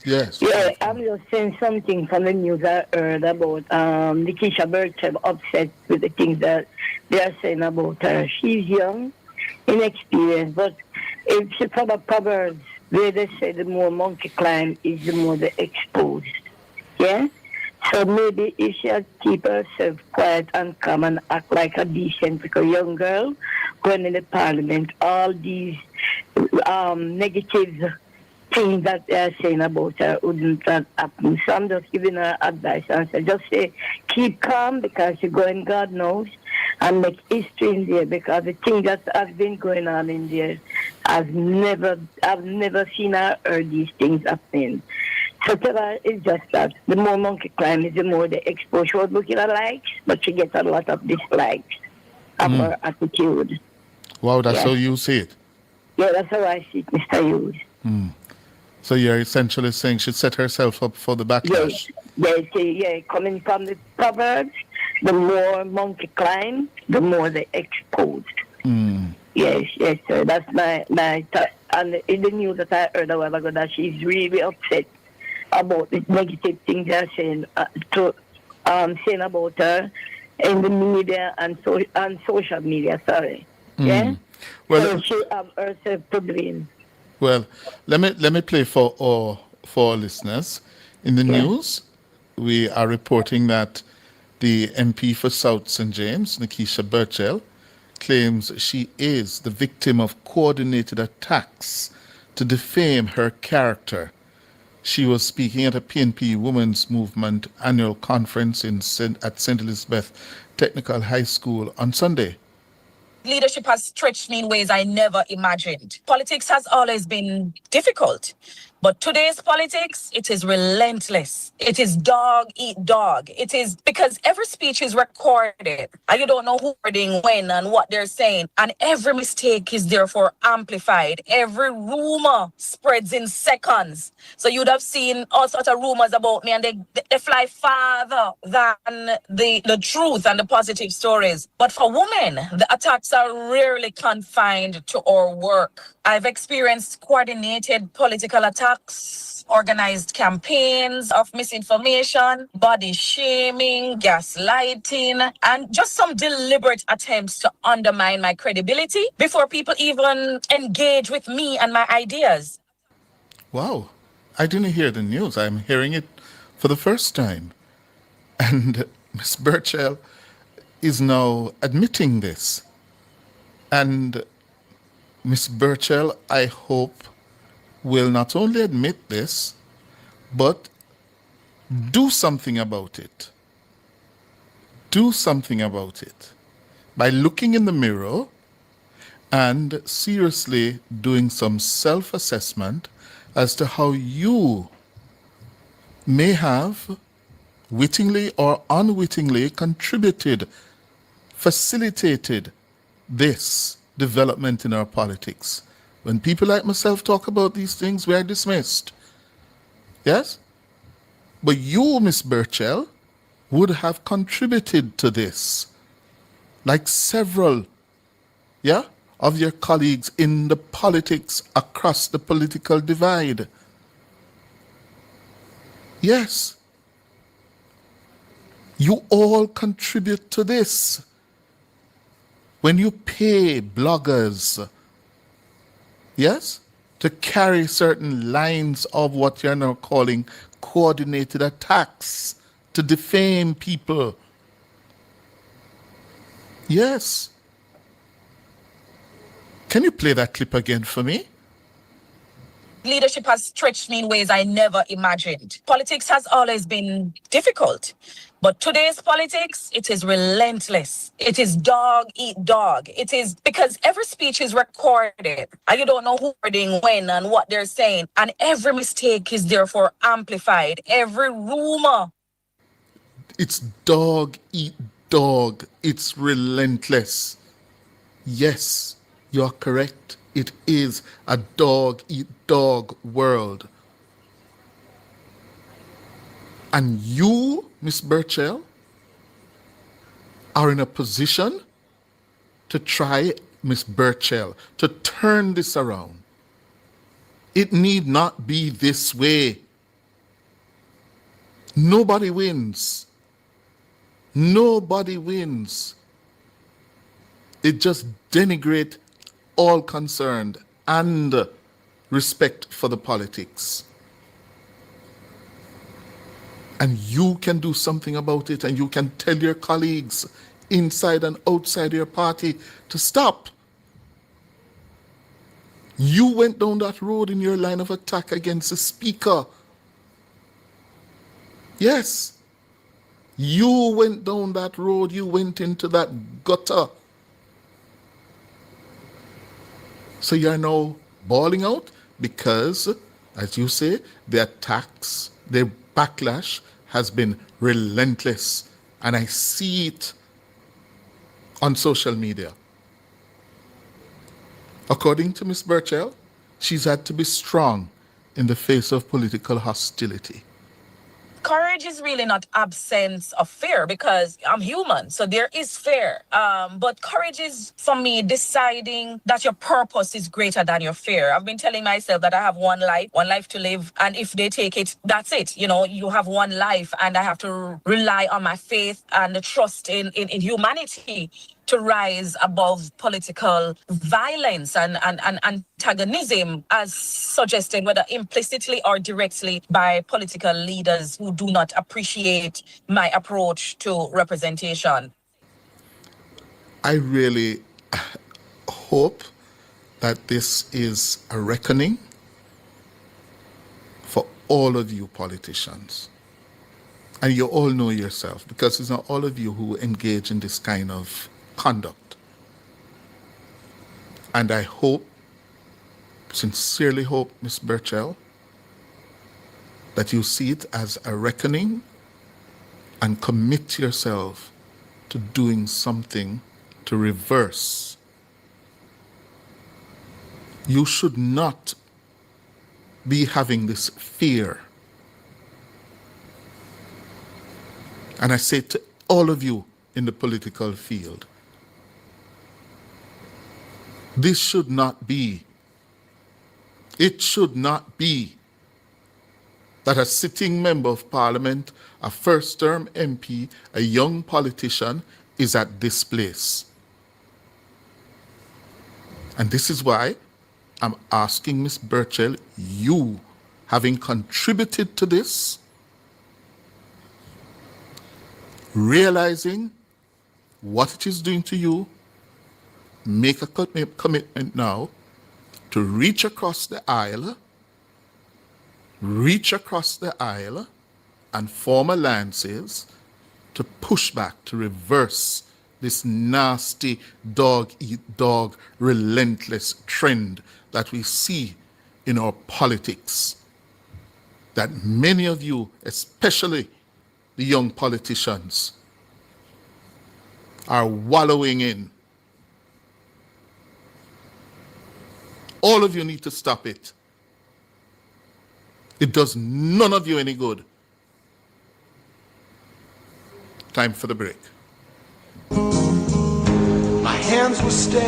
Yes. Yeah, I'm just saying something from the news I heard about Nickiesha Burchell upset with the things that they are saying about her. She's young, inexperienced, but if she follow Proverbs, where they say the more monkey climb is the more they exposed. Yeah? So maybe if she had keep herself quiet and calm and act like a decent because young girl going in the parliament, all these negative things that they are saying about her wouldn't happen. So I'm just giving her advice and say, just say, keep calm because you're going, God knows, and make history in there because the thing that has been going on in there, I've never seen or heard these things happening. So tell her it's just that the more monkey climb is the more they expose. She was looking at likes, but she gets a lot of dislikes of her attitude. Wow, that's how you see it. Yeah, that's how I see it, Mr. Hughes. So you're essentially saying she set herself up for the backlash. Yes, coming from the Proverbs, the more monkey climb, the more they exposed. Yes, sir. That's my thought. And in the news that I heard a while ago, that she's really upset about the negative things they're saying saying about her in the media and social media. Sorry, yeah. Well, so she have herself to blame. well, let me play for our listeners. In the news, we are reporting that the MP for South St. James, Nickiesha Burchell, claims she is the victim of coordinated attacks to defame her character. She was speaking at a PNP Women's Movement annual conference at St. Elizabeth Technical High School on Sunday. Leadership has stretched me in ways I never imagined. Politics has always been difficult, but today's politics, it is relentless. It is dog eat dog. It is because every speech is recorded and you don't know who's recording when and what they're saying. And every mistake is therefore amplified. Every rumor spreads in seconds. So you'd have seen all sorts of rumors about me and they fly farther than the truth and the positive stories. But for women, the attacks are rarely confined to our work. I've experienced coordinated political attacks, organized campaigns of misinformation, body shaming, gaslighting, and just some deliberate attempts to undermine my credibility before people even engage with me and my ideas. Wow, I didn't hear the news. I'm hearing it for the first time. And Miss Burchell is now admitting this. And Miss Burchell, I hope, will not only admit this, but do something about it. Do something about it by looking in the mirror and seriously doing some self-assessment as to how you may have wittingly or unwittingly contributed, facilitated this development in our politics. When people like myself talk about these things, we are dismissed. Yes? But you, Miss Burchell, would have contributed to this, like several, of your colleagues in the politics across the political divide. Yes. You all contribute to this. When you pay bloggers, yes, to carry certain lines of what you're now calling coordinated attacks to defame people. Yes. Can you play that clip again for me? Leadership has stretched me in ways I never imagined. Politics has always been difficult, but today's politics, it is relentless. It is dog eat dog. It is because every speech is recorded and you don't know who's recording when and what they're saying. And every mistake is therefore amplified. Every rumor. It's dog eat dog. It's relentless. Yes, you're correct. It is a dog-eat-dog world. And you, Miss Burchell, are in a position to try, Miss Burchell, to turn this around. It need not be this way. Nobody wins. Nobody wins. It just denigrates all concerned and respect for the politics. And you can do something about it, and you can tell your colleagues inside and outside your party to stop. You went down that road in your line of attack against the speaker. Yes. You went down that road. You went into that gutter. So you're now bawling out because, as you say, the attacks, the backlash has been relentless. And I see it on social media. According to Ms. Burchell, she's had to be strong in the face of political hostility. Courage is really not absence of fear, because I'm human, so there is fear. But courage is, for me, deciding that your purpose is greater than your fear. I've been telling myself that I have one life to live, and if they take it, that's it. You know, you have one life, and I have to rely on my faith and the trust in humanity to rise above political violence and antagonism, as suggested, whether implicitly or directly, by political leaders who do not appreciate my approach to representation. I really hope that this is a reckoning for all of you politicians. And you all know yourself, because it's not all of you who engage in this kind of conduct. And I hope, sincerely hope, Ms. Burchell, that you see it as a reckoning and commit yourself to doing something to reverse. You should not be having this fear. And I say to all of you in the political field, this should not be. It should not be that a sitting member of parliament, a first-term MP, a young politician is at this place. And this is why I'm asking Ms. Burchell, you, having contributed to this, realizing what it is doing to you, make a commitment now to reach across the aisle and form alliances to push back, to reverse this nasty dog-eat-dog, relentless trend that we see in our politics, that many of you, especially the young politicians, are wallowing in. All of you need to stop it. It does none of you any good. Time for the break. My hands were steady.